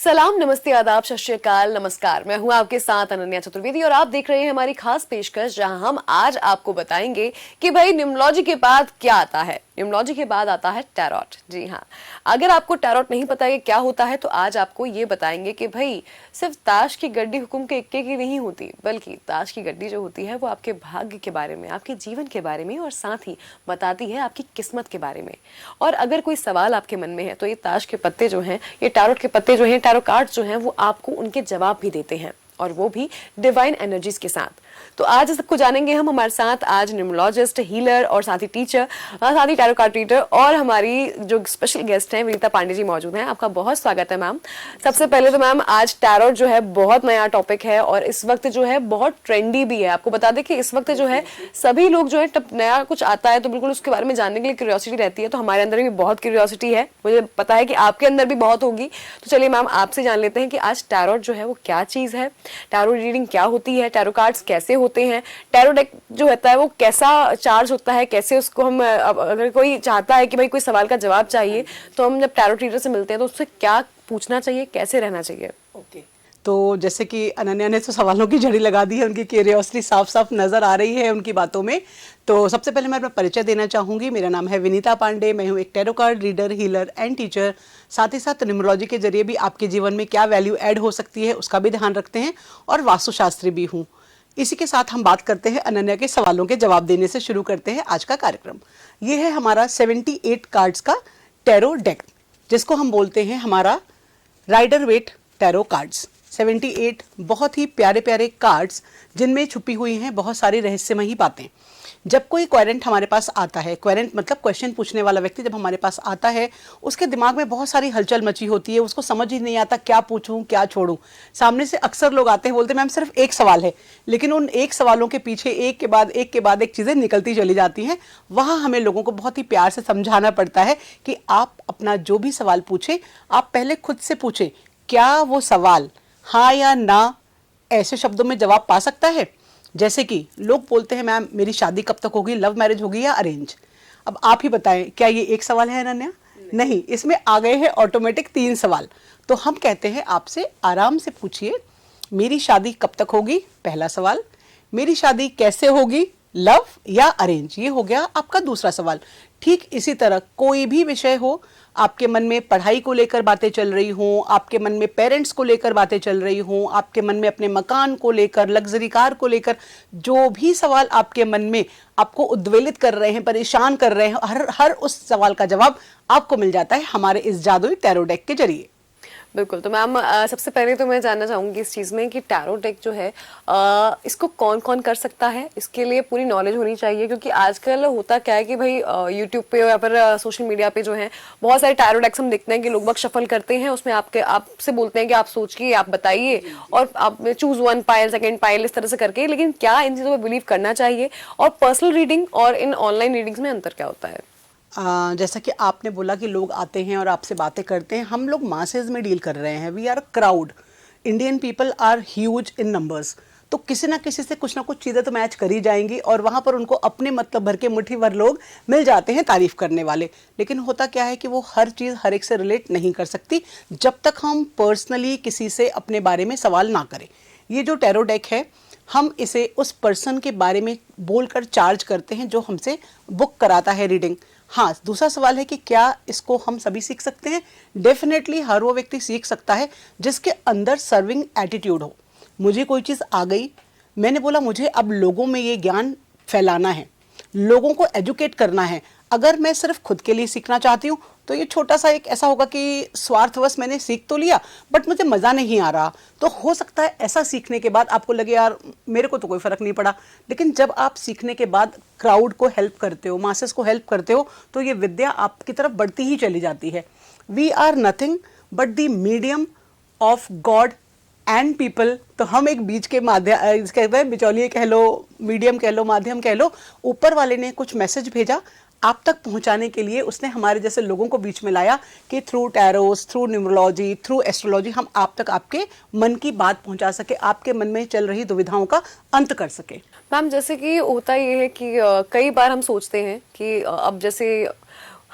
सलाम, नमस्ते, आदाब, सत श्री अकाल, नमस्कार। मैं हूं आपके साथ अनन्या चतुर्वेदी और आप देख रहे हैं हमारी खास पेशकश, जहां हम आज आपको बताएंगे कि भाई न्यूमरोलॉजी के बाद क्या आता है। न्यूमरोलॉजी के बाद आता है टैरोट। जी हाँ, अगर आपको टैरोट नहीं पता कि क्या होता है तो आज आपको ये बताएंगे कि भाई सिर्फ ताश की गड्डी हुक्म के इक्के की नहीं होती, बल्कि ताश की गड्डी जो होती है वो आपके भाग्य के बारे में, आपके जीवन के बारे में और साथ ही बताती है आपकी किस्मत के बारे में। और अगर कोई सवाल आपके मन में है तो ये ताश के पत्ते जो हैं, ये टैरोट के पत्ते जो हैं, टैरो कार्ड्स जो हैं, वो आपको उनके जवाब भी देते हैं, और वो भी डिवाइन एनर्जीज के साथ। तो आज इस सबको जानेंगे हम। हमारे साथ आज न्यूमरोलॉजिस्ट, हीलर और साथ ही टीचर, साथ ही टैरो कार्ड रीडर और हमारी जो स्पेशल गेस्ट हैं विनीता पांडे जी मौजूद हैं। आपका बहुत स्वागत है मैम। सबसे पहले तो मैम, आज टैरोट जो है बहुत नया टॉपिक है और इस वक्त जो है बहुत ट्रेंडी भी है। आपको बता दें कि इस वक्त जो है सभी लोग जो है नया कुछ आता है तो बिल्कुल उसके बारे में जानने के लिए क्यूरियोसिटी रहती है। तो हमारे अंदर भी बहुत क्यूरियोसिटी है, मुझे पता है कि आपके अंदर भी बहुत होगी। तो चलिए मैम, आपसे जान लेते हैं कि आज टैरोट जो है वो क्या चीज है, टैरो रीडिंग क्या होती है, टैरो कार्ड्स कैसे होते हैं, टैरो डेक जो होता है वो कैसा चार्ज होता है, कैसे उसको हम, अगर कोई चाहता है कि भाई कोई सवाल का जवाब चाहिए तो हम जब टैरो रीडर से मिलते हैं तो उससे क्या पूछना चाहिए, कैसे रहना चाहिए। ओके, तो जैसे कि अनन्या ने तो सवालों की झड़ी लगा दी है, उनकी क्यूरियोसिटी साफ साफ नजर आ रही है उनकी बातों में। तो सबसे पहले मैं अपना परिचय देना चाहूँगी। मेरा नाम है विनीता पांडे, मैं हूँ एक tarot card reader, healer and teacher. साथ ही साथ न्यूमरोलॉजी के जरिए भी आपके जीवन में क्या वैल्यू ऐड हो सकती है उसका भी ध्यान रखते हैं, और वास्तुशास्त्री भी हूँ। इसी के साथ हम बात करते हैं अनन्या के सवालों के जवाब देने से शुरू करते हैं आज का कार्यक्रम। ये है हमारा 78 कार्ड्स का टैरो डेक, जिसको हम बोलते हैं हमारा राइडर वेट टैरो कार्ड्स। 78 बहुत ही प्यारे प्यारे कार्ड्स, जिनमें छुपी हुई हैं बहुत सारी रहस्यमयी बातें। जब कोई क्वेरेंट हमारे पास आता है, क्वेरेंट मतलब क्वेश्चन पूछने वाला व्यक्ति जब हमारे पास आता है, उसके दिमाग में बहुत सारी हलचल मची होती है, उसको समझ ही नहीं आता क्या पूछूं क्या छोड़ूं। सामने से अक्सर लोग आते हैं, बोलते हैं मैम सिर्फ एक सवाल है, लेकिन उन एक सवालों के पीछे एक के बाद एक चीज़ें निकलती चली जाती हैं। वहाँ हमें लोगों को बहुत ही प्यार से समझाना पड़ता है कि आप अपना जो भी सवाल पूछें, आप पहले खुद से पूछें क्या वो सवाल हाँ या ना ऐसे शब्दों में जवाब पा सकता है। जैसे कि लोग बोलते हैं मैम मेरी शादी कब तक होगी, लव मैरिज होगी या अरेंज। अब आप ही बताएं, क्या ये एक सवाल है अनन्या? नहीं, इसमें आ गए हैं ऑटोमेटिक 3 सवाल। तो हम कहते हैं आपसे आराम से पूछिए, मेरी शादी कब तक होगी, पहला सवाल। मेरी शादी कैसे होगी, लव या अरेंज, ये हो गया आपका दूसरा सवाल। ठीक इसी तरह कोई भी विषय हो, आपके मन में पढ़ाई को लेकर बातें चल रही हों, आपके मन में पेरेंट्स को लेकर बातें चल रही हों, आपके मन में अपने मकान को लेकर, लग्जरी कार को लेकर, जो भी सवाल आपके मन में आपको उद्वेलित कर रहे हैं, परेशान कर रहे हैं, हर उस सवाल का जवाब आपको मिल जाता है हमारे इस जादुई टैरो डेक के जरिए। बिल्कुल। तो मैम, सबसे पहले तो मैं जानना चाहूंगी इस चीज़ में कि टैरो डेक जो है इसको कौन कौन कर सकता है, इसके लिए पूरी नॉलेज होनी चाहिए। क्योंकि आजकल होता क्या है कि भाई यूट्यूब पे या फिर सोशल मीडिया पे जो है बहुत सारे टैरो डेक्स हम देखते हैं कि लोग बाग शफल करते हैं, उसमें आपसे बोलते हैं कि आप सोचिए, आप बताइए, और आप चूज 1 पाइल, 2nd पाइल, इस तरह से करके। लेकिन क्या इन चीज़ों पर बिलीव करना चाहिए, और पर्सनल रीडिंग और इन ऑनलाइन रीडिंग्स में अंतर क्या होता है? जैसा कि आपने बोला कि लोग आते हैं और आपसे बातें करते हैं, हम लोग मासेज में डील कर रहे हैं। We are crowd, Indian people are huge in numbers. तो किसी ना किसी से कुछ ना कुछ चीज़ें तो मैच करी जाएंगी, और वहाँ पर उनको अपने मतलब भर के मुट्ठी भर लोग मिल जाते हैं तारीफ करने वाले। लेकिन होता क्या है कि वो हर चीज़ हर एक से रिलेट नहीं कर सकती जब तक हम पर्सनली किसी से अपने बारे में सवाल ना करें। ये जो टैरो डेक है, हम इसे उस पर्सन के बारे में बोलकर चार्ज करते हैं जो हमसे बुक कराता है रीडिंग। हाँ, दूसरा सवाल है कि क्या इसको हम सभी सीख सकते हैं? डेफिनेटली हर वो व्यक्ति सीख सकता है जिसके अंदर सर्विंग एटीट्यूड हो। मुझे कोई चीज़ आ गई, मैंने बोला मुझे अब लोगों में ये ज्ञान फैलाना है, लोगों को एजुकेट करना है। अगर मैं सिर्फ खुद के लिए सीखना चाहती हूँ तो ये छोटा सा एक ऐसा होगा कि स्वार्थवश मैंने सीख तो लिया बट मुझे मज़ा नहीं आ रहा। तो हो सकता है ऐसा सीखने के बाद आपको लगे यार मेरे को तो कोई फ़र्क नहीं पड़ा। लेकिन जब आप सीखने के बाद क्राउड को हेल्प करते हो, मासेस को हेल्प करते हो, तो ये विद्या आपकी तरफ बढ़ती ही चली जाती है। We are nothing but the medium of God and people. तो हम एक बीच के माध्यम, कहते हैं बिचौलिए कह लो, मीडियम कह लो, माध्यम कह लो। ऊपर वाले ने कुछ मैसेज भेजा आप तक पहुंचाने के लिए, उसने हमारे जैसे लोगों को बीच में लाया कि through tarots, through numerology, through astrology हम आप तक आपके मन की बात पहुंचा सके, आपके मन में चल रही दुविधाओं का अंत कर सके। मैम, जैसे कि होता ये है कि कई बार हम सोचते हैं कि अब जैसे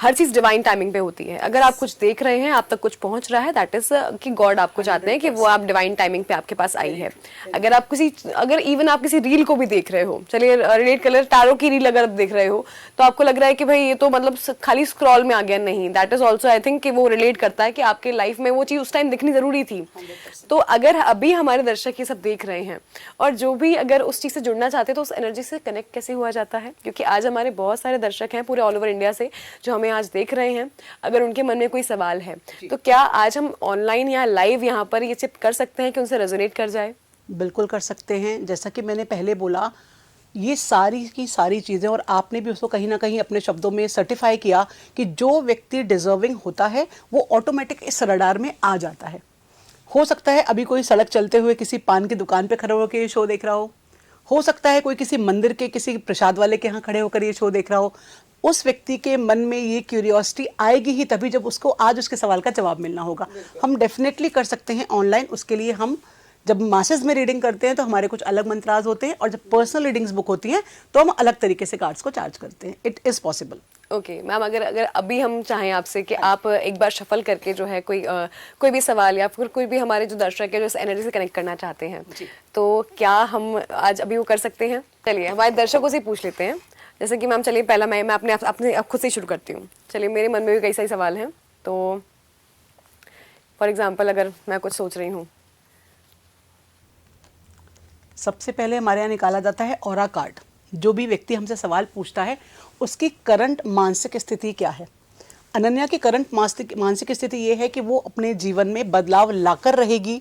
हर चीज डिवाइन टाइमिंग पे होती है। अगर आप कुछ देख रहे हैं, आप तक कुछ पहुंच रहा है, दैट इज कि गॉड आपको चाहते हैं कि वो आप डिवाइन टाइमिंग पे आपके पास आई है। अगर इवन आप किसी रील को भी देख रहे हो, चलिए रिलेट कर ले, टैरो की रील अगर आप देख रहे हो तो आपको लग रहा है कि भाई ये तो मतलब खाली स्क्रॉल में आ गया, नहीं, that is also I think कि वो रिलेट करता है कि आपके लाइफ में वो चीज उस टाइम दिखनी जरूरी थी। तो अगर अभी हमारे दर्शक ये सब देख रहे हैं और जो भी अगर उस चीज से जुड़ना चाहते हैं तो उस एनर्जी से कनेक्ट कैसे हुआ जाता है? क्योंकि आज हमारे बहुत सारे दर्शक हैं पूरे ऑल ओवर इंडिया से जो हमें आज देख रहे हैं। अगर उनके मन में कोई सवाल है तो क्या आज हम ऑनलाइन या लाइव यहाँ पर ये चिप कर सकते हैं कि उनसे रेजोनेट कर जाए? बिल्कुल कर सकते हैं। जैसा कि मैंने पहले बोला, ये सारी की सारी चीज़ें, और आपने भी उसको कहीं ना कहीं अपने शब्दों में सर्टिफाई किया कि जो व्यक्ति डिजर्विंग होता है वो ऑटोमेटिक इस रडार में आ जाता है। हो सकता है अभी कोई सड़क चलते हुए किसी पान की दुकान पे खड़े होकर ये शो देख रहा हो सकता है कोई किसी मंदिर के किसी प्रसाद वाले के यहाँ खड़े होकर ये शो देख रहा हो। उस व्यक्ति के मन में ये क्यूरियोसिटी आएगी ही तभी जब उसको आज उसके सवाल का जवाब मिलना होगा। हम डेफिनेटली कर सकते हैं ऑनलाइन। उसके लिए हम जब मासेस में रीडिंग करते हैं तो हमारे कुछ अलग मंत्राज होते हैं, और जब पर्सनल रीडिंग्स बुक होती हैं तो हम अलग तरीके से कार्ड्स को चार्ज करते हैं। It is possible. Okay ma'am, अगर अगर अभी हम चाहें आपसे कि आप एक बार शफल करके जो है कोई भी सवाल या फिर कोई भी हमारे जो दर्शक है जो इस एनर्जी से कनेक्ट करना चाहते हैं, तो क्या हम आज अभी वो कर सकते हैं? चलिए हमारे दर्शकों से पूछ लेते हैं। जैसे कि मैम चलिए पहला मैं अपने खुद से शुरू करती हूँ। चलिए मेरे मन में भी कई सारे सवाल हैं, तो फॉर एग्जाम्पल अगर मैं कुछ सोच रही हूँ। सबसे पहले हमारे यहाँ निकाला जाता है ऑरा कार्ड। जो भी व्यक्ति हमसे सवाल पूछता है उसकी करंट मानसिक स्थिति क्या है। अनन्या की करंट मानसिक स्थिति ये है कि वो अपने जीवन में बदलाव लाकर रहेगी।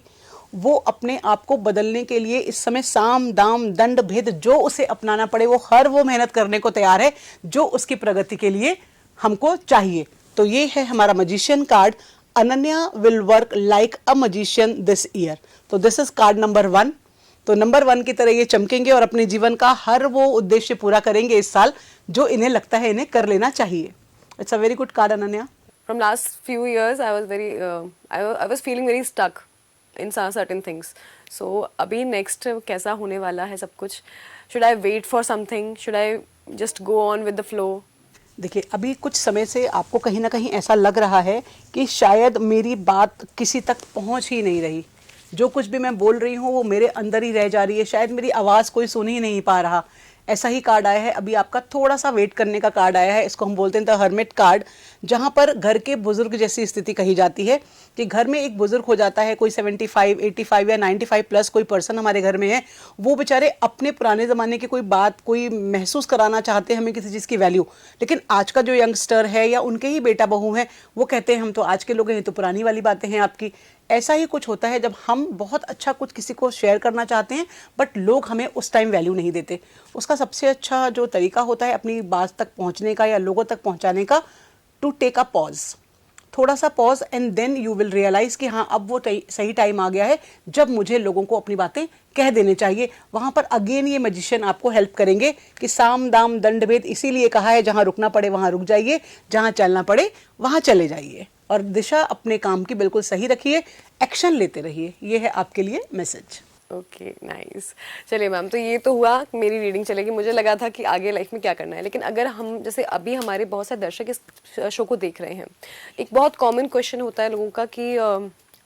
वो अपने आप को बदलने के लिए इस समय साम दाम दंड भेद जो उसे अपनाना पड़े वो मेहनत करने को तैयार है जो उसकी प्रगति के लिए हमको चाहिए। तो ये है हमारा magician card. Ananya will work like a magician this year. तो दिस इज कार्ड नंबर 1। तो नंबर 1 की तरह ये चमकेंगे और अपने जीवन का हर वो उद्देश्य पूरा करेंगे इस साल जो इन्हें लगता है इन्हें कर लेना चाहिए। It's a very good card Ananya. From last few years, I was feeling very stuck in some certain things. So अभी next कैसा होने वाला है सब कुछ? Should I wait for something? Should I just go on with the flow? देखिए अभी कुछ समय से आपको कहीं ना कहीं ऐसा लग रहा है कि शायद मेरी बात किसी तक पहुंच ही नहीं रही। जो कुछ भी मैं बोल रही हूँ वो मेरे अंदर ही रह जा रही है। शायद मेरी आवाज़ कोई सुन ही नहीं पा रहा। ऐसा ही कार्ड आया है। अभी आपका थोड़ा सा वेट करने का कार्ड आया है। इसको हम बोलते हैं द हर्मिट कार्ड, जहाँ पर घर के बुजुर्ग जैसी स्थिति कही जाती है कि घर में एक बुजुर्ग हो जाता है, कोई 75, 85 या 95 प्लस कोई पर्सन हमारे घर में है। वो बेचारे अपने पुराने ज़माने की कोई बात कोई महसूस कराना चाहते हैं हमें किसी चीज़ की वैल्यू, लेकिन आज का जो यंगस्टर है या उनके ही बेटा बहू हैं वो कहते हैं हम तो आज के लोग हैं, तो पुरानी वाली बातें हैं आपकी। ऐसा ही कुछ होता है जब हम बहुत अच्छा कुछ किसी को शेयर करना चाहते हैं बट लोग हमें उस टाइम वैल्यू नहीं देते। उसका सबसे अच्छा जो तरीका होता है अपनी बात तक पहुंचने का या लोगों तक पहुंचाने का, टू टेक अ पॉज, थोड़ा सा pause and then you will realise कि हाँ अब वो सही टाइम आ गया है जब मुझे लोगों को अपनी बातें कह देने चाहिए। वहाँ पर अगेन ये मैजिशियन आपको हेल्प करेंगे कि साम दाम दंड भेद इसीलिए कहा है जहाँ रुकना पड़े वहाँ रुक जाइए, जहाँ चलना पड़े वहाँ चले जाइए और दिशा अपने काम की बिल्कुल सही रखिए, एक्शन लेते रहिए। ये है आपके लिए मैसेज। Okay nice. चलिए मैम, तो ये तो हुआ मेरी रीडिंग चलेगी। मुझे लगा था कि आगे लाइफ में क्या करना है, लेकिन अगर हम जैसे अभी हमारे बहुत सारे दर्शक इस शो को देख रहे हैं, एक बहुत कॉमन क्वेश्चन होता है लोगों का कि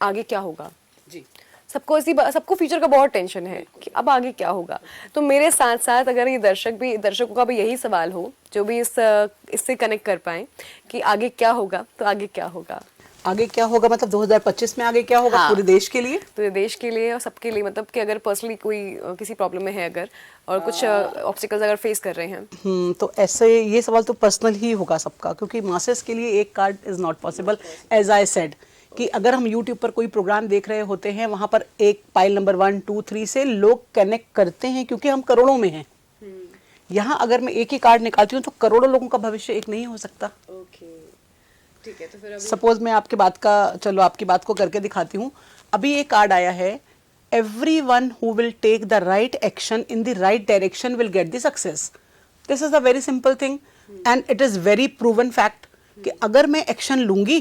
आगे क्या होगा जी। सबको फ्यूचर का बहुत टेंशन है कि अब आगे क्या होगा। तो मेरे साथ साथ अगर ये दर्शकों का भी यही सवाल हो जो भी इससे कनेक्ट कर पाए कि आगे क्या होगा, तो आगे क्या होगा? आगे क्या होगा मतलब 2025 में आगे क्या होगा? हाँ। पूरे देश के लिए, पूरे देश के लिए और सबके लिए, मतलब कि अगर पर्सनली कोई किसी प्रॉब्लम में है अगर और कुछ ऑब्स्टिकल्स अगर फेस कर रहे हैं तो ऐसे ये सवाल तो पर्सनल ही होगा सबका, क्योंकि मासेस के लिए एक card is not possible. As I said कि अगर हम YouTube पर कोई प्रोग्राम देख रहे होते हैं वहां पर एक पाइल नंबर 1, 2, 3 से लोग कनेक्ट करते हैं क्योंकि हम करोड़ों में हैं। यहाँ अगर मैं एक ही कार्ड निकालती हूँ तो करोड़ों लोगों का भविष्य एक नहीं हो सकता। ठीक है, तो फिर सपोज मैं आपकी बात को करके दिखाती हूँ। अभी एक कार्ड आया है, everyone who will take the right action in the right direction will get the success. This is a very simple thing and it is very proven fact कि अगर मैं एक्शन लूंगी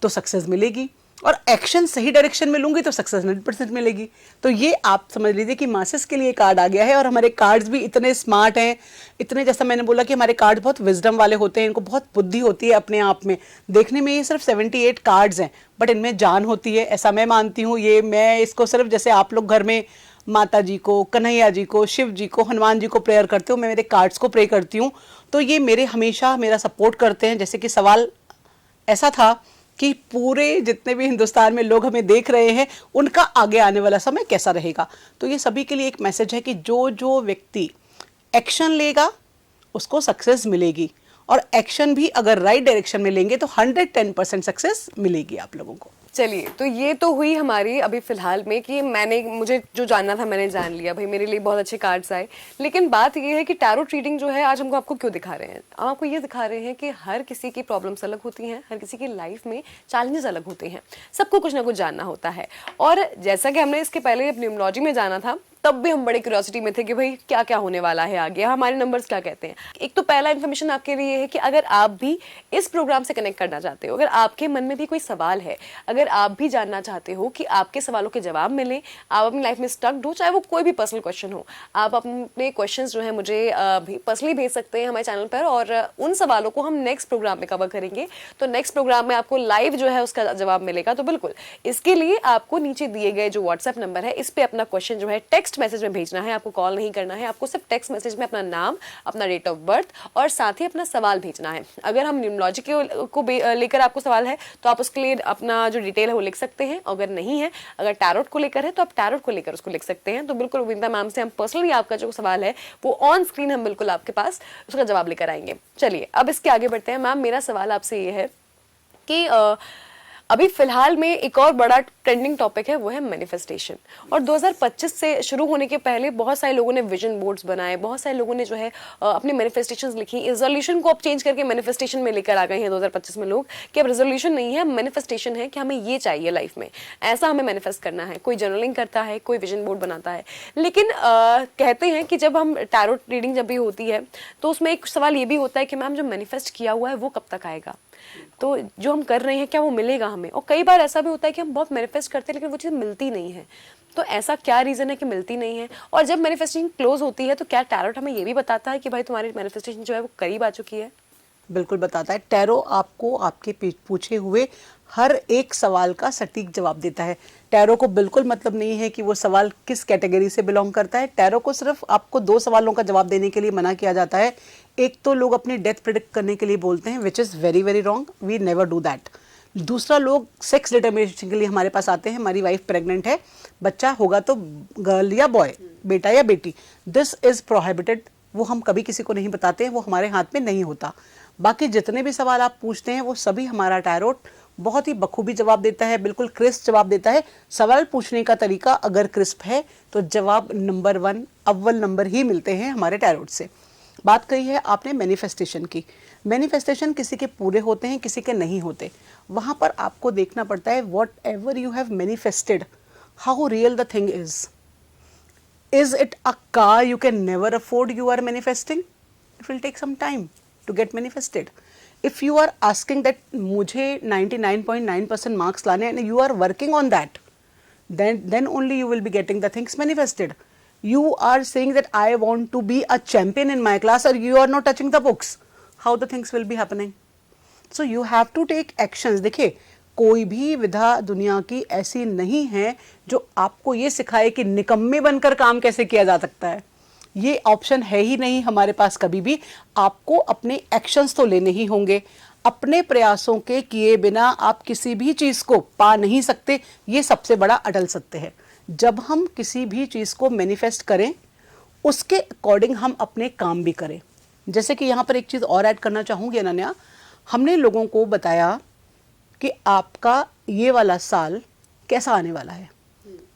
तो सक्सेस मिलेगी। और एक्शन सही डायरेक्शन में लूंगी तो सक्सेस 100% मिलेगी। तो ये आप समझ लीजिए कि मासेस के लिए कार्ड आ गया है। और हमारे कार्ड्स भी इतने स्मार्ट हैं, इतने, जैसा मैंने बोला कि हमारे कार्ड बहुत विजडम वाले होते हैं, इनको बहुत बुद्धि होती है अपने आप में। देखने में ये सिर्फ 78 कार्ड्स हैं, बट इनमें जान होती है, ऐसा मैं मानती हूँ। ये मैं इसको सिर्फ, जैसे आप लोग घर में माता जी को, कन्हैया जी को, शिव जी को, हनुमान जी को प्रेयर करते हो, मैं मेरे कार्ड्स को प्रे करती हूँ। तो ये मेरे हमेशा मेरा सपोर्ट करते हैं। जैसे कि सवाल ऐसा था कि पूरे जितने भी हिंदुस्तान में लोग हमें देख रहे हैं, उनका आगे आने वाला समय कैसा रहेगा। तो ये सभी के लिए एक मैसेज है कि जो जो व्यक्ति एक्शन लेगा उसको सक्सेस मिलेगी, और एक्शन भी अगर राइट डायरेक्शन में लेंगे तो 110% सक्सेस मिलेगी आप लोगों को। चलिए, तो ये तो हुई हमारी अभी फिलहाल में कि मुझे जो जानना था मैंने जान लिया, भाई मेरे लिए बहुत अच्छे कार्ड्स आए। लेकिन बात ये है कि टैरोट रीडिंग जो है आज हमको आपको क्यों दिखा रहे हैं? हम आपको ये दिखा रहे हैं कि हर किसी की प्रॉब्लम्स अलग होती हैं, हर किसी की लाइफ में चैलेंजेस अलग होते हैं, सबको कुछ ना कुछ जानना होता है। और जैसा कि हमने इसके पहले न्यूमरोलॉजी में जाना था, तब भी हम बड़े क्यूरियोसिटी में थे कि भाई क्या क्या होने वाला है आगे, हमारे नंबर्स क्या कहते हैं। एक तो पहला इन्फॉर्मेशन आपके लिए है कि अगर आप भी इस प्रोग्राम से कनेक्ट करना चाहते हो, अगर आपके मन में भी कोई सवाल है, अगर आप भी जानना चाहते हो कि आपके सवालों के जवाब मिले, आप अपनी लाइफ में स्टक हो, चाहे वो कोई भी पर्सनल क्वेश्चन हो, आप अपने क्वेश्चंस जो है मुझे पर्सनली भेज सकते हैं हमारे चैनल पर, और उन सवालों को हम नेक्स्ट प्रोग्राम में कवर करेंगे। तो नेक्स्ट प्रोग्राम में आपको लाइव जो है उसका जवाब मिलेगा। तो बिल्कुल इसके लिए आपको नीचे दिए गए जो व्हाट्सएप नंबर है, इस पे अपना क्वेश्चन जो है टेक्स्ट मैसेज में भेजना है, आपको कॉल नहीं करना है। आपको सिर्फ टेक्स्ट मैसेज में अपना नाम, अपना डेट ऑफ बर्थ और साथ ही अपना सवाल भेजना है। अगर हम न्यूमरोलॉजी को लेकर आपको सवाल है तो आप उसके लिए अपना जो डिटेल है वो लिख सकते हैं। अगर नहीं है, अगर टैरोट को लेकर है तो आप टैरोट को लेकर उसको लिख सकते हैं। तो बिल्कुल विनीता मैम से हम पर्सनली आपका जो सवाल है वो ऑन स्क्रीन हम बिल्कुल आपके पास उसका जवाब लेकर आएंगे। चलिए अब इसके आगे बढ़ते हैं। मैम, मेरा सवाल आपसे ये है कि अभी फिलहाल में एक और बड़ा ट्रेंडिंग टॉपिक है, वो है मैनिफेस्टेशन। और 2025 से शुरू होने के पहले बहुत सारे लोगों ने विजन बोर्ड्स बनाए, बहुत सारे लोगों ने जो है अपनी मैनिफेस्टेशंस लिखी। रेजोल्यूशन को अब चेंज करके मैनिफेस्टेशन में लेकर आ गए हैं 2025 में लोग, कि अब रेजोल्यूशन नहीं है, मैनिफेस्टेशन है कि हमें ये चाहिए लाइफ में, ऐसा हमें मैनिफेस्ट करना है। कोई जर्नलिंग करता है, कोई विजन बोर्ड बनाता है। लेकिन कहते हैं कि जब हम टैरोट रीडिंग जब भी होती है तो उसमें एक सवाल ये भी होता है कि मैम जो मैनिफेस्ट किया हुआ है वो कब तक आएगा, तो जो हम कर रहे हैं क्या वो मिलेगा हमें? और कई बार ऐसा भी होता है कि हम बहुत मैनिफेस्ट करते हैं लेकिन वो चीज़ मिलती नहीं है। तो ऐसा क्या रीज़न है कि मिलती नहीं है? और जब मैनिफेस्टेशन क्लोज होती है तो क्या टैरोट हमें ये भी बताता है कि भाई तुम्हारी मैनिफेस्टेशन जो है वो करीब आ चुकी है? बिल्कुल बताता है। टैरो आपको आपके पूछे हुए हर एक सवाल का सटीक जवाब देता है। टैरो को बिल्कुल मतलब नहीं है कि वो सवाल किस कैटेगरी से बिलोंग करता है। टैरो को सिर्फ आपको 2 सवालों का जवाब देने के लिए मना किया जाता है। एक तो लोग अपनी डेथ प्रिडिक्ट करने के लिए बोलते हैं, which is very very wrong, we never do that. दूसरा, लोग सेक्स डिटर्मिनेशन के लिए हमारे पास आते हैं, हमारी वाइफ प्रेग्नेंट है, बच्चा होगा तो गर्ल या बॉय, बेटा या बेटी, दिस इज़ प्रोहिबिटेड। वो हम कभी किसी को नहीं बताते हैं, वो हमारे हाथ में नहीं होता। बाकी जितने भी सवाल आप पूछते हैं वो सभी हमारा टैरोट बहुत ही बखूबी जवाब देता है, बिल्कुल क्रिस्प जवाब देता है। सवाल पूछने का तरीका अगर क्रिस्प है तो जवाब नंबर 1 अव्वल नंबर ही मिलते हैं हमारे टैरोट से। बात कही है आपने मैनिफेस्टेशन की। मैनिफेस्टेशन किसी के पूरे होते हैं, किसी के नहीं होते। वहाँ पर आपको देखना पड़ता है what ever you have manifested, how real the thing is. Is it a car you can never afford you are manifesting? It will take some time to get manifested. If you are asking that मुझे 99.9% marks लाने and you are working on that, then only you will be getting the things manifested. You are saying that I want to be a champion in my class or you are not touching the books. How the things will be happening? So you have to take actions. देखिए, कोई भी विधा दुनिया की ऐसी नहीं है जो आपको ये सिखाए कि निकम्मे बनकर काम कैसे किया जा सकता है। ये ऑप्शन है ही नहीं हमारे पास कभी भी। आपको अपने एक्शंस तो लेने ही होंगे। अपने प्रयासों के किए बिना आप किसी भी चीज़ को पा नहीं सकते। ये सबसे बड़ा अटल सत्य है। जब हम किसी भी चीज़ को मैनिफेस्ट करें उसके अकॉर्डिंग हम अपने काम भी करें। जैसे कि यहाँ पर एक चीज़ और ऐड करना चाहूँगी अनन्या, हमने लोगों को बताया कि आपका ये वाला साल कैसा आने वाला है।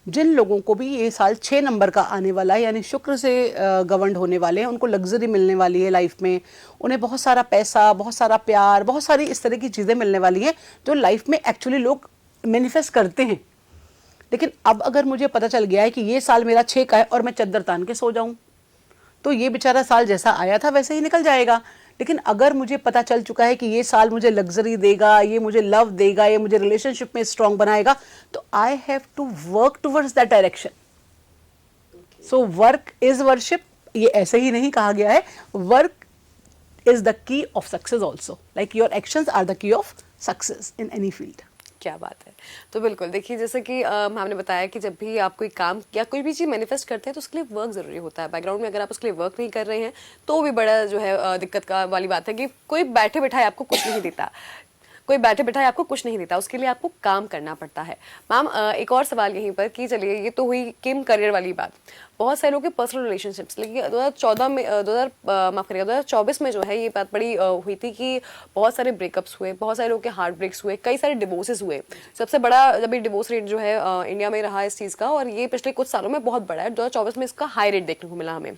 जिन लोगों को भी ये साल 6 नंबर का आने वाला है, यानी शुक्र से गवर्न होने वाले हैं, उनको लग्जरी मिलने वाली है लाइफ में, उन्हें बहुत सारा पैसा, बहुत सारा प्यार, बहुत सारी इस तरह की चीज़ें मिलने वाली हैं जो लाइफ में एक्चुअली लोग मैनिफेस्ट करते हैं। लेकिन अब अगर मुझे पता चल गया है कि ये साल मेरा 6 का है और मैं चद्दर तान के सो जाऊं, तो ये बेचारा साल जैसा आया था वैसे ही निकल जाएगा। लेकिन अगर मुझे पता चल चुका है कि ये साल मुझे लग्जरी देगा, ये मुझे लव देगा, ये मुझे रिलेशनशिप में स्ट्रांग बनाएगा, तो I have to work towards that direction. So work is worship, ये ऐसे ही नहीं कहा गया है। Work is the key of success also, like your actions are the key of success in any field। क्या बात है। तो बिल्कुल देखिए, जैसे कि हमने बताया कि जब भी आप कोई काम या कोई भी चीज़ मैनिफेस्ट करते हैं तो उसके लिए वर्क ज़रूरी होता है। बैकग्राउंड में अगर आप उसके लिए वर्क नहीं कर रहे हैं तो भी बड़ा जो है दिक्कत का वाली बात है कि कोई बैठे बैठाए आपको कुछ नहीं देता, कोई बैठे बैठाए आपको कुछ नहीं देता, उसके लिए आपको काम करना पड़ता है। मैम एक और सवाल यहीं पर कि चलिए, ये तो हुई किम करियर वाली बात। बहुत सारे लोगों के पर्सनल रिलेशनशिप्स, लेकिन 2014 में 2024 में जो है ये बात बड़ी हुई थी कि बहुत सारे ब्रेकअप्स हुए, बहुत सारे लोगों के हार्ट ब्रेक्स हुए, कई सारे डिवोर्सेस हुए। सबसे बड़ा अभी डिवोर्स रेट जो है इंडिया में रहा है इस चीज़ का, और ये पिछले कुछ सालों में बहुत बड़ा है। 2024 में इसका हाई रेट देखने को मिला हमें।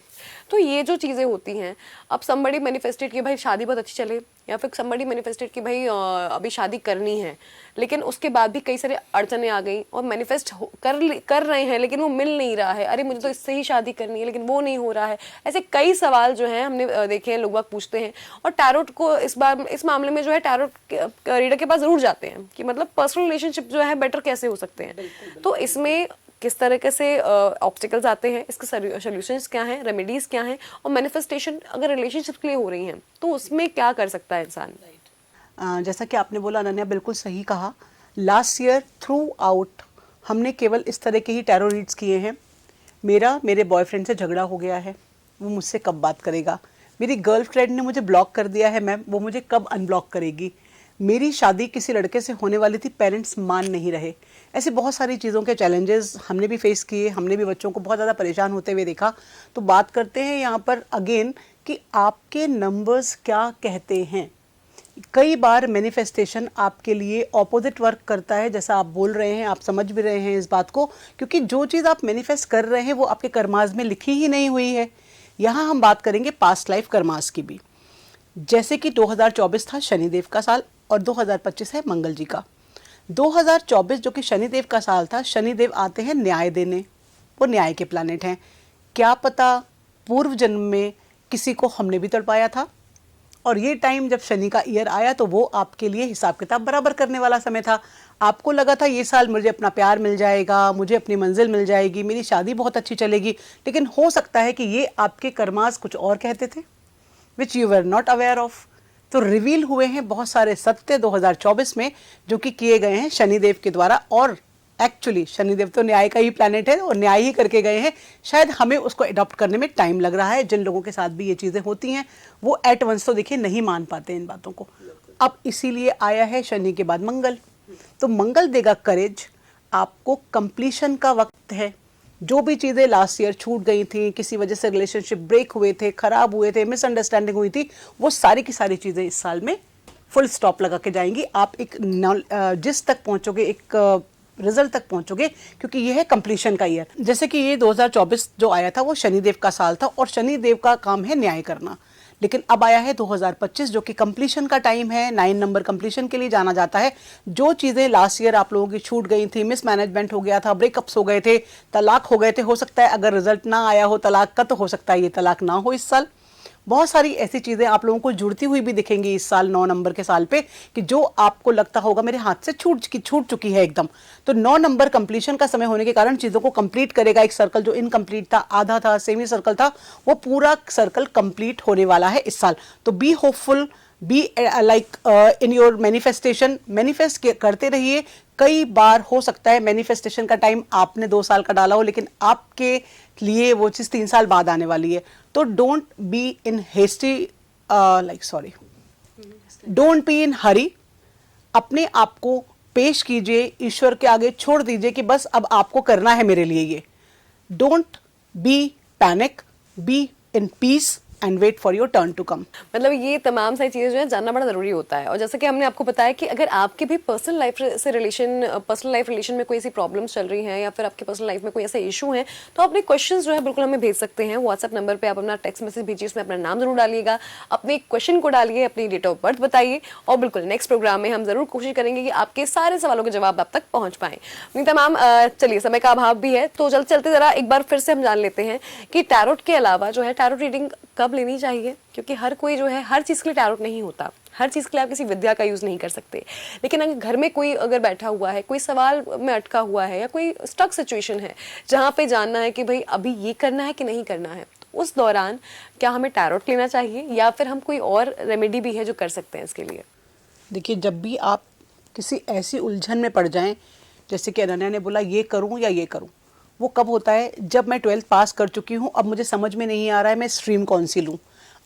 तो ये जो चीज़ें होती हैं, अब समबडी मैनिफेस्टेड कि भाई शादी बहुत अच्छी चले, या फिर समबडी मैनिफेस्टेड कि भाई अभी शादी करनी है, लेकिन उसके बाद भी कई सारे अड़चने आ गई और मैनिफेस्ट कर रहे हैं लेकिन वो मिल नहीं रहा है। अरे मुझे तो इससे ही शादी करनी है लेकिन वो नहीं हो रहा है। ऐसे कई सवाल जो हैं हमने देखे हैं, लोग बाग पूछते हैं, और टैरोट को इस मामले में जो है टैरोट रीडर के पास जरूर जाते हैं कि मतलब पर्सनल रिलेशनशिप जो है बेटर कैसे हो सकते हैं। तो इसमें किस तरीके से ऑब्स्टिकल्स आते हैं, इसके सोल्यूशंस क्या हैं, रेमेडीज क्या हैं, और मैनिफेस्टेशन अगर रिलेशनशिप के लिए हो रही हैं तो उसमें क्या कर सकता है इंसान। जैसा कि आपने बोला अनन्या, बिल्कुल सही कहा। लास्ट ईयर थ्रू आउट हमने केवल इस तरह के ही टैरो रीड्स किए हैं। मेरे बॉयफ्रेंड से झगड़ा हो गया है, वो मुझसे कब बात करेगा। मेरी गर्लफ्रेंड ने मुझे ब्लॉक कर दिया है मैम, वो मुझे कब अनब्लॉक करेगी। मेरी शादी किसी लड़के से होने वाली थी, पेरेंट्स मान नहीं रहे। ऐसे बहुत सारी चीज़ों के चैलेंजेस हमने भी फेस किए, हमने भी बच्चों को बहुत ज़्यादा परेशान होते हुए देखा। तो बात करते हैं यहाँ पर अगेन कि आपके नंबर्स क्या कहते हैं। कई बार मैनिफेस्टेशन आपके लिए ऑपोजिट वर्क करता है, जैसा आप बोल रहे हैं, आप समझ भी रहे हैं इस बात को, क्योंकि जो चीज़ आप मैनिफेस्ट कर रहे हैं वो आपके कर्मास में लिखी ही नहीं हुई है। यहाँ हम बात करेंगे पास्ट लाइफ कर्मास की भी। जैसे कि 2024 था शनिदेव का साल और 2025 है मंगल जी का। 2024 जो कि शनिदेव का साल था, शनिदेव आते हैं न्याय देने, वो न्याय के प्लैनेट हैं। क्या पता पूर्व जन्म में किसी को हमने भी तड़पाया था, और ये टाइम जब शनि का ईयर आया तो वो आपके लिए हिसाब किताब बराबर करने वाला समय था। आपको लगा था ये साल मुझे अपना प्यार मिल जाएगा, मुझे अपनी मंजिल मिल जाएगी, मेरी शादी बहुत अच्छी चलेगी, लेकिन हो सकता है कि ये आपके कर्मास कुछ और कहते थे, which you were not aware of. तो रिवील हुए हैं बहुत सारे सत्य 2024 में, जो कि किए गए हैं शनिदेव के द्वारा। और एक्चुअली शनिदेव तो न्याय का ही प्लैनेट है और न्याय ही करके गए हैं। शायद हमें उसको अडॉप्ट करने में टाइम लग रहा है। जिन लोगों के साथ भी ये चीज़ें होती हैं वो एट वंस तो देखिए नहीं मान पाते इन बातों को। अब इसीलिए आया है शनि के बाद मंगल, तो मंगल देगा करेज, आपको कंप्लीशन का वक्त है। जो भी चीज़ें लास्ट ईयर छूट गई थी, किसी वजह से रिलेशनशिप ब्रेक हुए थे, खराब हुए थे, मिसअंडरस्टैंडिंग हुई थी, वो सारी की सारी चीज़ें इस साल में फुल स्टॉप लगा के जाएंगी। आप एक जिस तक पहुंचोगे, एक रिजल्ट तक पहुंचोगे, क्योंकि ये है कंप्लीशन का ईयर। जैसे कि ये 2024 जो आया था वो शनिदेव का साल था और शनिदेव का काम है न्याय करना। लेकिन अब आया है 2025 जो कि कंप्लीशन का टाइम है। 9 नंबर कंप्लीशन के लिए जाना जाता है। जो चीज़ें लास्ट ईयर आप लोगों की छूट गई थी, मिसमैनेजमेंट हो गया था, ब्रेकअप्स हो गए थे, तलाक हो गए थे, हो सकता है अगर रिजल्ट ना आया हो तलाक का तो हो सकता है ये तलाक ना हो इस साल। बहुत सारी ऐसी चीज़ें आप लोगों को जुड़ती हुई भी दिखेंगी इस साल 9 नंबर के साल पे, कि जो आपको लगता होगा मेरे हाथ से छूट चुकी है एकदम। तो 9 नंबर कंप्लीशन का समय होने के कारण चीज़ों को कंप्लीट करेगा। एक सर्कल जो इनकम्प्लीट था, आधा था, सेमी सर्कल था, वो पूरा सर्कल कंप्लीट होने वाला है इस साल। तो be hopeful, be like in your manifestation, manifest करते रहिए। कई बार हो सकता है मैनिफेस्टेशन का टाइम आपने 2 साल का डाला हो, लेकिन आपके लिए वो चीज़ 3 साल बाद आने वाली है। तो don't be in hasty, don't be in hurry. अपने आप को पेश कीजिए, ईश्वर के आगे छोड़ दीजिए कि बस अब आपको करना है मेरे लिए ये। Don't be panic, be in peace and wait for your turn to come. मतलब ये तमाम सारी चीज़ें जो है जानना बड़ा ज़रूरी होता है। और जैसे कि हमने आपको बताया कि अगर आपके भी पर्सनल लाइफ रिलेशन में कोई ऐसी प्रॉब्लम्स चल रही हैं या फिर आपके पर्सनल लाइफ में कोई ऐसे इशू हैं, तो अपने क्वेश्चंस जो है बिल्कुल हमें भेज सकते हैं। व्हाट्सएप नंबर पे आप अपना टेक्स्ट मैसेज भेजिए, उसमें अपना नाम जरूर डालिएगा, अपने क्वेश्चन को डालिए, अपनी डेट ऑफ बर्थ बताइए, और बिल्कुल नेक्स्ट प्रोग्राम में हम जरूर कोशिश करेंगे कि आपके सारे सवालों के जवाब आप तक पहुँच पाएँ। नहीं तमाम चलिए, समय का अभाव भी है तो जल्द चलते ज़रा एक बार फिर से हम जान लेते हैं कि टैरोट के अलावा जो है टैरोट रीडिंग कब तब लेनी चाहिए क्योंकि हर कोई जो है हर चीज़ के लिए टैरोट नहीं होता, हर चीज़ के लिए आप किसी विद्या का यूज़ नहीं कर सकते। लेकिन अगर घर में कोई अगर बैठा हुआ है, कोई सवाल में अटका हुआ है या कोई स्टक सिचुएशन है जहाँ पे जानना है कि भाई अभी ये करना है कि नहीं करना है, तो उस दौरान क्या हमें टैरोट लेना चाहिए या फिर हम कोई और रेमेडी भी है जो कर सकते हैं इसके लिए? देखिए, जब भी आप किसी ऐसी उलझन में पड़ जाएं, जैसे कि अनन्या ने बोला ये करूं या ये करूं, वो कब होता है जब मैं 12th पास कर चुकी हूं, अब मुझे समझ में नहीं आ रहा है मैं स्ट्रीम कौन सी लूं,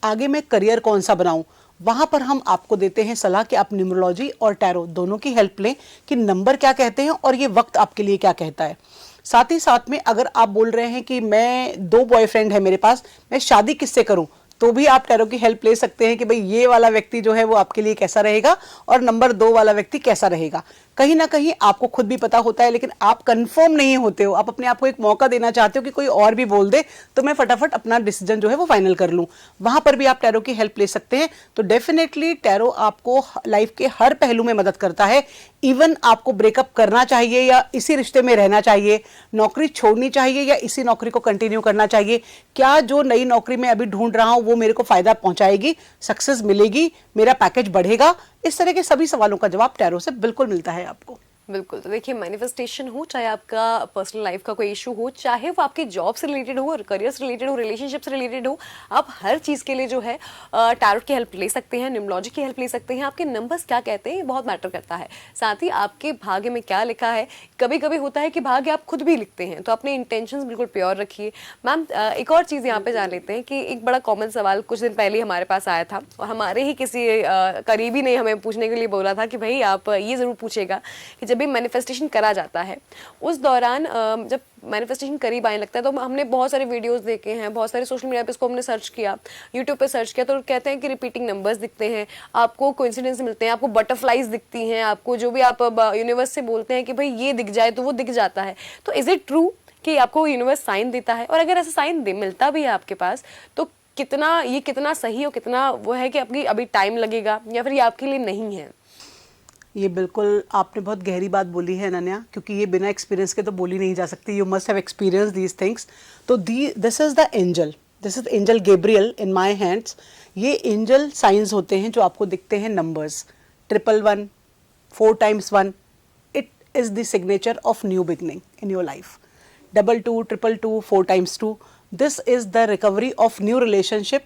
आगे मैं करियर कौन सा बनाऊं। वहां पर हम आपको देते हैं सलाह कि आप न्यूमरोलॉजी और टैरो दोनों की हेल्प लें कि नंबर क्या कहते हैं और ये वक्त आपके लिए क्या कहता है। साथ ही साथ में अगर आप बोल रहे हैं कि मैं 2 बॉयफ्रेंड है मेरे पास, मैं शादी किससे करूं, तो भी आप टैरो की हेल्प ले सकते हैं कि भाई ये वाला व्यक्ति जो है वो आपके लिए कैसा रहेगा और नंबर 2 वाला व्यक्ति कैसा रहेगा। कहीं ना कहीं आपको खुद भी पता होता है लेकिन आप कंफर्म नहीं होते हो, आप अपने आप को एक मौका देना चाहते हो कि कोई और भी बोल दे तो मैं फटाफट अपना डिसीजन जो है वो फाइनल कर लूं। वहां पर भी आप टैरो की हेल्प ले सकते हैं। तो डेफिनेटली टैरो आपको लाइफ के हर पहलू में मदद करता है। इवन आपको ब्रेकअप करना चाहिए या इसी रिश्ते में रहना चाहिए, नौकरी छोड़नी चाहिए या इसी नौकरी को कंटिन्यू करना चाहिए, क्या जो नई नौकरी में अभी ढूंढ रहा हूं वो मेरे को फायदा पहुंचाएगी, सक्सेस मिलेगी, मेरा पैकेज बढ़ेगा, इस तरह के सभी सवालों का जवाब टैरो से बिल्कुल मिलता है आपको। बिल्कुल। तो देखिए, मैनिफेस्टेशन हो, चाहे आपका पर्सनल लाइफ का कोई इशू हो, चाहे वो आपके जॉब से रिलेटेड हो, करियर से रिलेटेड हो, रिलेशनशिप से रिलेटेड हो, आप हर चीज़ के लिए जो है टैरोट की हेल्प ले सकते हैं, न्यूमरोलॉजी की हेल्प ले सकते हैं। आपके नंबर्स क्या कहते हैं ये बहुत मैटर करता है। साथ ही आपके भाग्य में क्या लिखा है, कभी कभी होता है कि भाग्य आप खुद भी लिखते हैं, तो अपने इंटेंशंस बिल्कुल प्योर रखिए। मैम, एक और चीज़ यहाँ पे जान लेते हैं कि एक बड़ा कॉमन सवाल कुछ दिन पहले हमारे पास आया था और हमारे ही किसी करीबी ने हमें पूछने के लिए बोला था कि भाई आप ये ज़रूर पूछेगा कि जब भी मैनिफेस्टेशन करा जाता है उस दौरान जब मैनिफेस्टेशन करीब आने लगता है तो हमने बहुत सारे वीडियोस देखे हैं, बहुत सारे सोशल मीडिया पे इसको हमने सर्च किया, यूट्यूब पे सर्च किया, तो कहते हैं कि रिपीटिंग नंबर्स दिखते हैं, आपको कोइंसिडेंस मिलते हैं, आपको बटरफ्लाइज दिखती हैं, आपको जो भी आप यूनिवर्स से बोलते हैं कि भाई ये दिख जाए तो वो दिख जाता है। तो इज इट ट्रू कि आपको यूनिवर्स साइन देता है? और अगर ऐसा साइन मिलता भी है आपके पास तो कितना सही और कितना वो है कि आपकी अभी टाइम लगेगा या फिर ये आपके लिए नहीं है? ये बिल्कुल आपने बहुत गहरी बात बोली है अनन्या, क्योंकि ये बिना एक्सपीरियंस के तो बोली नहीं जा सकती। You must have experience these things. तो this is the angel, this is angel Gabriel in my hands. ये एंजल साइंस होते हैं जो आपको दिखते हैं numbers 111, 4 times 1, it is the signature of new beginning in your life. 22, 222, 4 times 2, this is the recovery of new relationship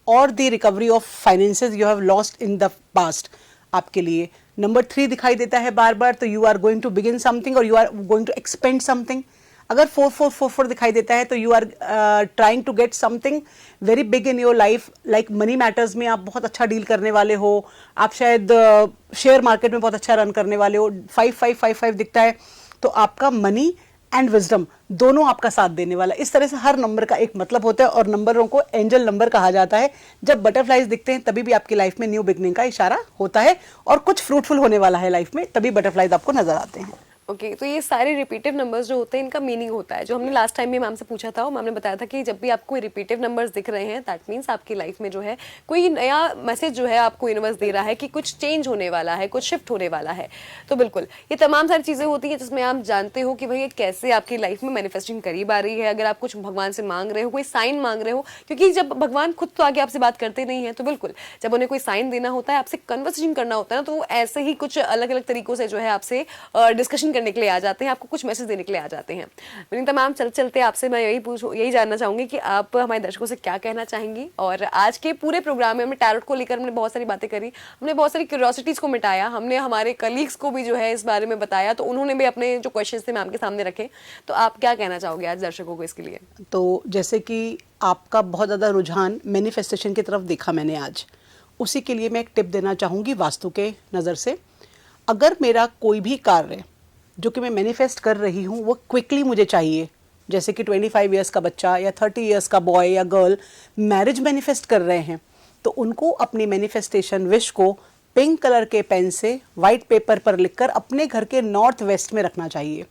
और the recovery of finances you have lost in the past. आपके लिए number 3 दिखाई देता है बार बार, तो you are going to begin something और you are going to expand something. अगर 4 दिखाई देता है तो you are trying to get something very big in your life, like money matters में आप बहुत अच्छा डील करने वाले हो, आप शायद शेयर मार्केट में बहुत अच्छा रन करने वाले हो। 5 दिखता है तो आपका मनी एंड विजडम दोनों आपका साथ देने वाला। इस तरह से हर नंबर का एक मतलब होता है और नंबरों को एंजल नंबर कहा जाता है। जब बटरफ्लाइज दिखते हैं तभी भी आपकी लाइफ में न्यू बिगनिंग का इशारा होता है और कुछ फ्रूटफुल होने वाला है लाइफ में, तभी बटरफ्लाइज आपको नजर आते हैं। ओके, तो ये सारे रिपीटिव नंबर्स जो होते हैं इनका मीनिंग होता है, जो हमने लास्ट टाइम भी मैम से पूछा था और मैम ने बताया था कि जब भी आपको रिपीटिव नंबर्स दिख रहे हैं दैट मीन्स आपकी लाइफ में जो है कोई नया मैसेज जो है आपको यूनिवर्स दे रहा है कि कुछ चेंज होने वाला है, कुछ शिफ्ट होने वाला है। तो बिल्कुल ये तमाम सारी चीज़ें होती हैं जिसमें आप जानते हो कि भाई कैसे आपकी लाइफ में मैनिफेस्टिंग करीब आ रही है। अगर आप कुछ भगवान से मांग रहे हो, कोई साइन मांग रहे हो, क्योंकि जब भगवान खुद तो आगे आपसे बात करते नहीं है, तो बिल्कुल जब उन्हें कोई साइन देना होता है, आपसे कन्वर्सेशन करना होता है ना, तो वो ऐसे ही कुछ अलग अलग तरीकों से जो है आपसे डिस्कशन करने के लिए आ जाते हैं, आपको कुछ मैसेज देने के लिए आ जाते हैं। विनीता मैम, चलते आपसे मैं यही जानना चाहूंगी कि आप हमारे दर्शकों से क्या कहना चाहेंगी। और आज के पूरे प्रोग्राम में हमने टैरोट को लेकर हमने बहुत सारी बातें करी, हमने बहुत सारी क्यूरियोसिटीज को मिटाया, हमने हमारे कलीग्स को भी जो है इस बारे में बताया, तो उन्होंने भी अपने जो क्वेश्चंस थे मैम के सामने रखे। तो आप क्या कहना चाहोगे आज दर्शकों को इसके लिए? तो जैसे कि आपका बहुत ज़्यादा रुझान मैनिफेस्टेशन की तरफ देखा मैंने आज, उसी के लिए मैं एक टिप देना चाहूँगी वास्तु के नज़र से। अगर मेरा कोई भी कार्य जो कि मैं मैनिफेस्ट कर रही हूँ वो क्विकली मुझे चाहिए, जैसे कि 25 इयर्स का बच्चा या 30 इयर्स का बॉय या गर्ल मैरिज मैनिफेस्ट कर रहे हैं, तो उनको अपनी मैनिफेस्टेशन विश को पिंक कलर के पेन से वाइट पेपर पर लिखकर अपने घर के नॉर्थ वेस्ट में रखना चाहिए।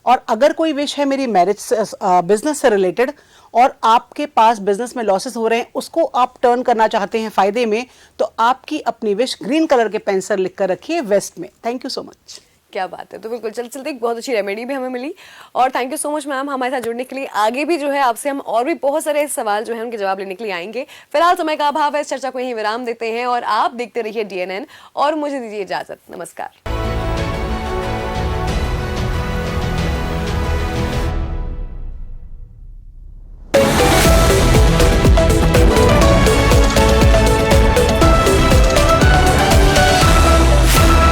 और अगर कोई विश है मेरी मैरिज बिजनेस से रिलेटेड और आपके पास बिजनेस में लॉसेस हो रहे हैं, उसको आप टर्न करना चाहते हैं फायदे में, तो आपकी अपनी विश ग्रीन कलर के पेन से लिखकर रखिए वेस्ट में। Thank you so much. क्या बात है। तो बिल्कुल चलते चलते एक बहुत अच्छी रेमेडी भी हमें मिली। और thank you so much ma'am हमारे साथ जुड़ने के लिए। आगे भी जो है आपसे हम और भी बहुत सारे सवाल जो है उनके जवाब लेने के लिए आएंगे। फिलहाल समय का अभाव है, इस चर्चा को यहीं विराम देते हैं और आप देखते रहिए DNN और मुझे दीजिए इजाजत। नमस्कार।